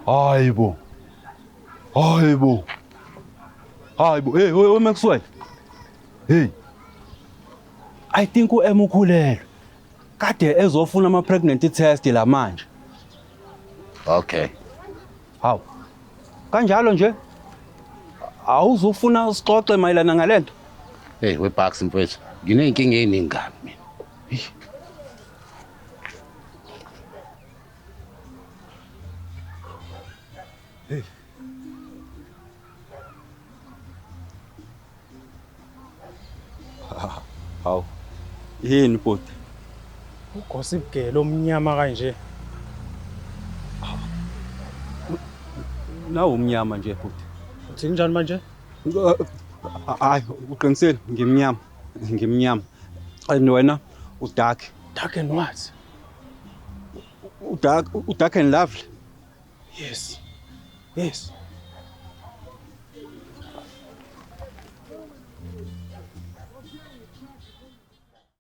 Hayibo. Hayibo. Hayibo. Hey, Maxwell. Hey. I think uM ukhulelwe. Kade ezofuna ama pregnancy test la manje. Okay. Hawu. Kanjalo nje. Awuzufuna sixoxe mayelana ngalento? Hey, weBucks mfethu. Ngineyinkinga eziningi kabi mina. Hey. Hawu. Yini bhuti? Ugossip girl omnyama kanje. Nawu umnyama nje bhuti. Uthini njani manje? Hayi, uqinisele ngimnyama. Ngimnyama. And wena udark. Dark and what? Udark and lovely. Yes. Yes.